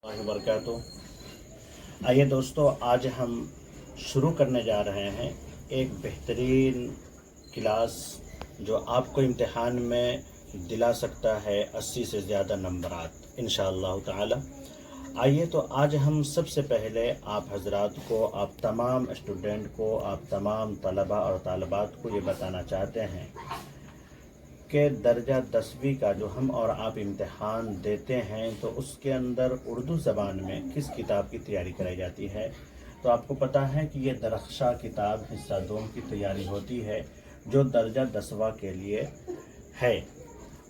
वबरकातुहू। आइए दोस्तों, आज हम शुरू करने जा रहे हैं एक बेहतरीन क्लास जो आपको इम्तिहान में दिला सकता है 80 से ज़्यादा नंबरात इंशाअल्लाह ताला। आइए तो आज हम सबसे पहले आप हजरात को, आप तमाम स्टूडेंट को, आप तमाम तलबा और तालबात को ये बताना चाहते हैं कि दर्जा 10वीं का जो हम और आप इम्तिहान देते हैं तो उसके अंदर उर्दू ज़बान में किस किताब की तैयारी कराई जाती है। तो आपको पता है कि ये दरख्शा किताब हिस्सा 2 की तैयारी होती है जो दर्जा 10वां के लिए है।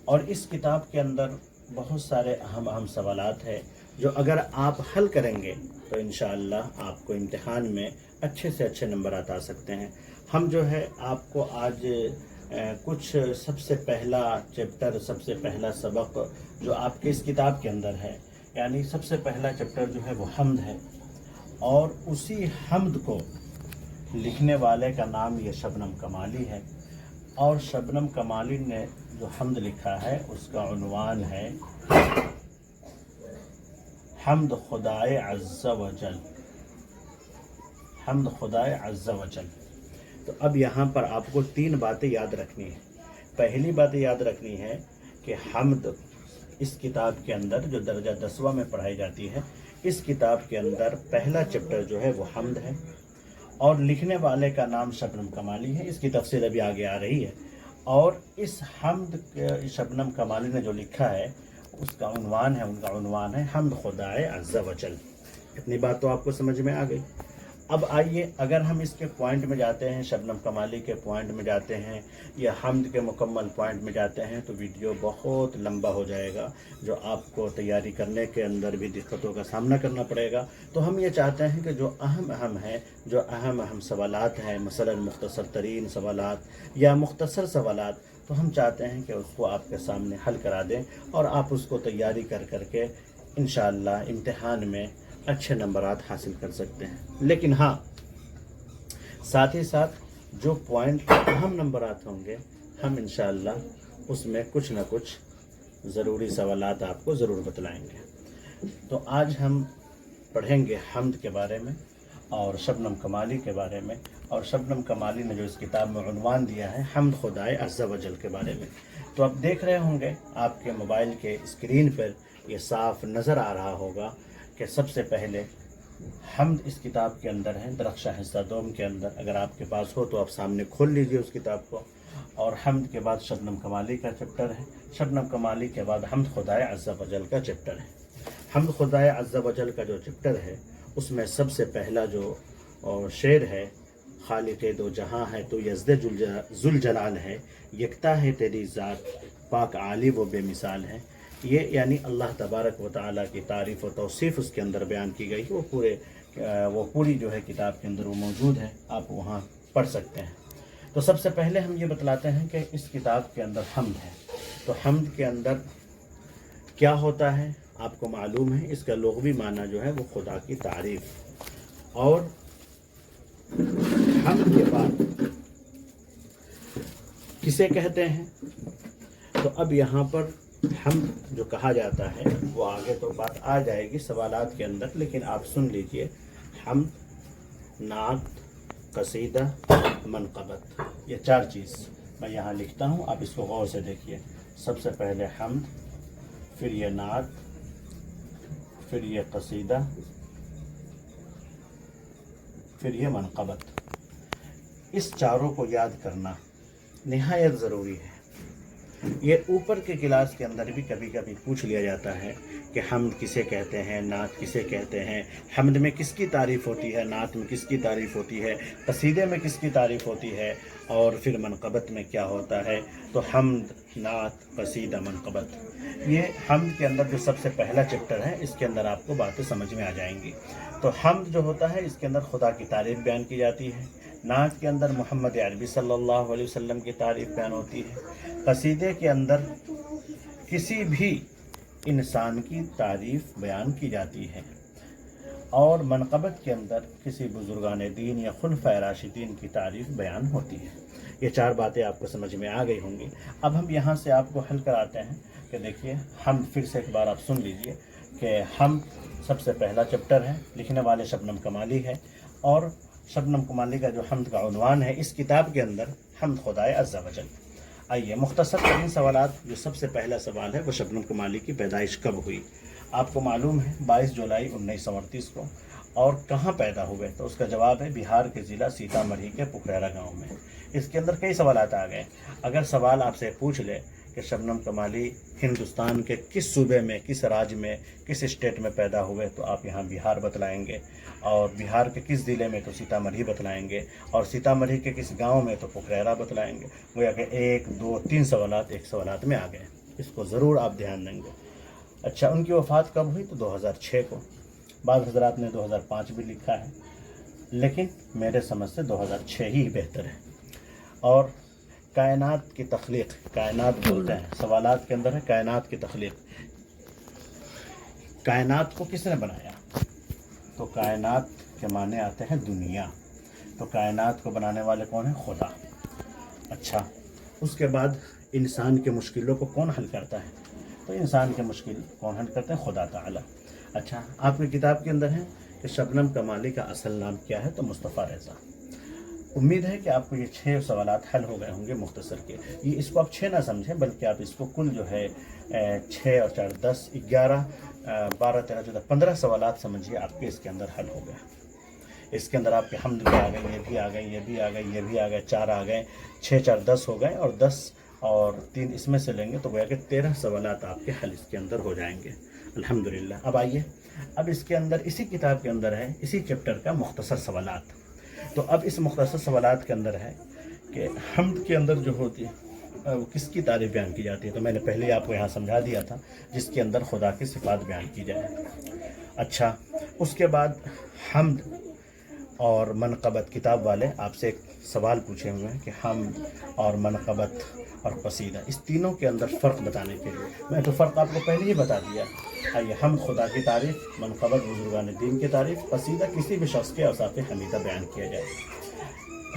और इस किताब के अंदर बहुत सारे अहम सवालात हैं जो अगर आप हल करेंगे तो इंशाअल्लाह आपको इम्तिहान में अच्छे से अच्छे नंबर आ सकते हैं। हम जो है आपको आज कुछ सबसे पहला चैप्टर, सबसे पहला सबक जो आपके इस किताब के अंदर है, यानी सबसे पहला चैप्टर जो है वो हम्द है। और उसी हम्द को लिखने वाले का नाम ये शबनम कमाली है। और शबनम कमाली ने जो हम्द लिखा है उसका उन्वान है हम्द खुदाए अज़्ज़ा वजल, हम्द खुदाए अज़्ज़ा वजल। तो अब यहाँ पर आपको 3 बातें याद रखनी है। पहली बात याद रखनी है कि हम्द इस किताब के अंदर जो दर्जा 10वां में पढ़ाई जाती है, इस किताब के अंदर पहला चैप्टर जो है वो हम्द है और लिखने वाले का नाम शबनम कमाली है। इसकी तफसील अभी आगे आ रही है। और इस हम्द शबनम कमाली ने जो लिखा है उसका उन्वान है, उनका उन्वान है हम्द खुदाए अज़्ज़ा वजल। इतनी बात तो आपको समझ में आ गई। अब आइए, अगर हम इसके पॉइंट में जाते हैं, शबनम कमाली के पॉइंट में जाते हैं या हम्द के मुकम्मल पॉइंट में जाते हैं तो वीडियो बहुत लंबा हो जाएगा, जो आपको तैयारी करने के अंदर भी दिक्कतों का सामना करना पड़ेगा। तो हम ये चाहते हैं कि जो अहम है, जो अहम सवालात हैं, मसलन मुख्तसर तरीन सवालात या मुख्तसर सवालात, तो हम चाहते हैं कि उसको आपके सामने हल करा दें और आप उसको तैयारी कर करके इंशाअल्लाह इम्तिहान में अच्छे नंबरात हासिल कर सकते हैं। लेकिन हाँ, साथ ही साथ जो पॉइंट अहम नंबरात होंगे हम इंशाअल्लाह उसमें कुछ ना कुछ ज़रूरी सवालात आपको ज़रूर बतलाएंगे। तो आज हम पढ़ेंगे हम्द के बारे में और शबनम कमाली के बारे में। और शबनम कमाली ने जो इस किताब में उन्वान दिया है हम्द खुदाए अज़्ज़ा वजल के बारे में। तो आप देख रहे होंगे आपके मोबाइल के स्क्रीन पर ये साफ नज़र आ रहा होगा कि सबसे पहले हम्द इस किताब के अंदर है, दरख्शा हिस्सा 2 के अंदर। अगर आपके पास हो तो आप सामने खोल लीजिए उस किताब को। और हम्द के बाद शबनम कमाली का चैप्टर है, शबनम कमाली के बाद हम्द खुदाए अज़्ज़ा वजल का चैप्टर है। हम्द खुदाए अज़्ज़ा वजल का जो चैप्टर है उसमें सबसे पहला जो शेर है, खालिक़े दो जहां है तो यज़्द ज़ुल जलाल है, यकता है तेरी ज़ात पाक आली वो बेमिसाल है। ये यानी अल्लाह तबारक व तआला की तारीफ़ और तौसीफ़ उसके अंदर बयान की गई। वो पूरी जो है किताब के अंदर वो मौजूद है, आप वहाँ पढ़ सकते हैं। तो सबसे पहले हम ये बतलाते हैं कि इस किताब के अंदर हम्द है। तो हम्द के अंदर क्या होता है आपको मालूम है। इसका लुग़वी माना जो है वो खुदा की तारीफ़। और हम्द के बाद किसे कहते हैं, तो अब यहाँ पर हम जो कहा जाता है वो आगे तो बात आ जाएगी सवालात के अंदर, लेकिन आप सुन लीजिए। हम्द, नात, कसीदा, मनक़बत, ये 4 चीज़ मैं यहाँ लिखता हूँ, आप इसको गौर से देखिए। सबसे पहले हम्द, फिर ये नात, फिर ये कसीदा, फिर ये मनक़बत। इस चारों को याद करना निहायत ज़रूरी है। ये ऊपर के क्लास के अंदर भी कभी कभी पूछ लिया जाता है कि हम्द किसे कहते हैं, नात किसे कहते हैं, हम्द में किसकी तारीफ़ होती है, नात में किसकी तारीफ़ होती है, कसीदे में किसकी तारीफ़ होती है, और फिर मनक़बत में क्या होता है। तो हम्द, नात, कसीदा, मनक़बत, ये हम्द के अंदर जो सबसे पहला चैप्टर है इसके अंदर आपको बातें समझ में आ जाएंगी। तो हम्द जो होता है इसके अंदर खुदा की तारीफ़ बयान की जाती है। नात के अंदर मोहम्मद अरबी सल्लल्लाहु अलैहि वसल्लम की तारीफ़ बयान होती है। कसीदे के अंदर किसी भी इंसान की तारीफ़ बयान की जाती है। और मनक़बत के अंदर किसी बुज़ुर्गान दीन या खुलफ़ाए राशिदीन की तारीफ़ बयान होती है। ये 4 बातें आपको समझ में आ गई होंगी। अब हम यहाँ से आपको हल कराते हैं कि देखिए, हम फिर से एक बार आप सुन लीजिए कि हम سب سے پہلا چیپٹر ہے، لکھنے والے شبنم کمالی ہے، اور شبنم کمالی کا جو حمد کا عنوان ہے اس کتاب کے اندر حمد خدائے عز و جل۔ آئیے مختصر ترین سوالات۔ جو سب سے پہلا سوال ہے وہ شبنم کمالی کی پیدائش کب ہوئی؟ آپ کو معلوم ہے 22 جولائی 1938 کو، اور کہاں پیدا ہوئے؟ تو اس کا جواب ہے بہار کے ضلع سیتا مڑھی کے پکریرا گاؤں میں۔ اس کے اندر کئی سوالات آ گئے۔ اگر سوال آپ سے پوچھ لے کہ شبنم کمالی ہندوستان کے کس صوبے میں، کس راج میں، کس اسٹیٹ میں پیدا ہوئے، تو آپ یہاں بہار بتلائیں گے، اور بہار کے کس ضلع میں تو سیتا مڑھی بتلائیں گے، اور سیتا مڑھی کے کس گاؤں میں تو پکریرا بتلائیں گے۔ گویا کہ 1 2 3 سوالات ایک سوالات میں آ گئے، اس کو ضرور آپ دھیان دیں گے۔ اچھا، ان کی وفات کب ہوئی؟ تو 2006 کو۔ بعض حضرات نے 2005 بھی لکھا ہے، لیکن میرے سمجھ سے 2006 ہی بہتر ہے۔ اور کائنات کی تخلیق، کائنات بولتے ہیں سوالات کے اندر ہے کائنات کی تخلیق۔ کائنات کو کس نے بنایا؟ تو کائنات کے معنی آتے ہیں دنیا، تو کائنات کو بنانے والے کون ہیں؟ خدا۔ اچھا، اس کے بعد انسان کے مشکلوں کو کون حل کرتا ہے؟ تو انسان کے مشکل کون حل کرتے ہیں؟ خدا تعالی۔ اچھا، آپ کی کتاب کے اندر ہے کہ شبنم کمالی کا اصل نام کیا ہے؟ تو مصطفیٰ رضا۔ امید ہے کہ آپ کو یہ 6 سوالات حل ہو گئے ہوں گے مختصر کے۔ یہ اس کو آپ 6 نہ سمجھیں، بلکہ آپ اس کو کل جو ہے 6 اور 4 10 11 12 13 14 15 سوالات سمجھیے، آپ کے اس کے اندر حل ہو گیا۔ اس کے اندر آپ کے حمد بھی آ گئے، یہ بھی آ گئے، یہ بھی آ گئے، یہ بھی آ گئے، 4 آ گئے، 6 4 10 ہو گئے، اور 10 اور 3 اس میں سے لیں گے تو گویا کہ 13 سوالات آپ کے حل اس کے اندر ہو جائیں گے الحمدللہ۔ اب آئیے، اب اس کے اندر اسی کتاب کے اندر ہے اسی چیپٹر کا مختصر سوالات۔ تو اب اس مختصر سوالات کے اندر ہے کہ حمد کے اندر جو ہوتی ہے وہ کس کی تعریف بیان کی جاتی ہے؟ تو میں نے پہلے آپ کو یہاں سمجھا دیا تھا، جس کے اندر خدا کی صفات بیان کی جائے۔ اچھا، اس کے بعد حمد اور منقبت، کتاب والے آپ سے ایک سوال پوچھے ہوئے ہیں کہ حمد اور منقبت اور قصیدہ، اس تینوں کے اندر فرق بتانے کے لیے میں تو فرق آپ کو پہلے ہی بتا دیا۔ آئیے، حمد خدا کی تعریف، منقبت بزرگان دین کی تعریف، قصیدہ کسی بھی شخص کے اوصاف حمیدہ بیان کیا جائے۔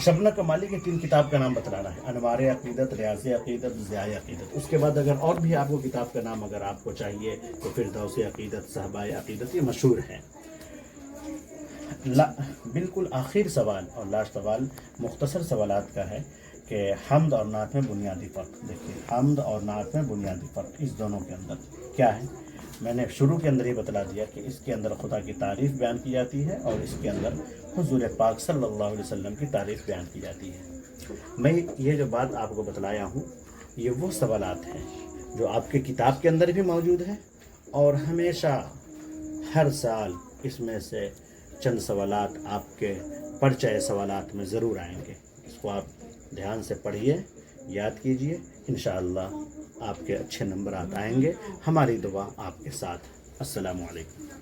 شبنم کمالی کے 3 کتاب کا نام بتلانا ہے، انوار عقیدت، ریاض عقیدت، ضیاء عقیدت۔ اس کے بعد اگر اور بھی آپ کو کتاب کا نام اگر آپ کو چاہیے تو فردوس عقیدت، صحبہ عقیدت، یہ مشہور ہیں۔ بالکل آخر سوال اور لاسٹ سوال مختصر سوالات کا ہے کہ حمد اور نعت میں بنیادی فرق۔ دیکھیے، حمد اور نعت میں بنیادی فرق اس دونوں کے اندر کیا ہے؟ میں نے شروع کے اندر ہی بتلا دیا کہ اس کے اندر خدا کی تعریف بیان کی جاتی ہے، اور اس کے اندر حضور پاک صلی اللہ علیہ وسلم کی تعریف بیان کی جاتی ہے۔ میں یہ جو بات آپ کو بتلایا ہوں، یہ وہ سوالات ہیں جو آپ کے کتاب کے اندر بھی موجود ہے، اور ہمیشہ ہر سال اس میں سے چند سوالات آپ کے پرچہ سوالات میں ضرور آئیں گے۔ اس کو آپ دھیان سے پڑھیے، یاد کیجئے، انشاءاللہ آپ کے اچھے نمبرات آئیں گے۔ ہماری دعا آپ کے ساتھ۔ السلام علیکم۔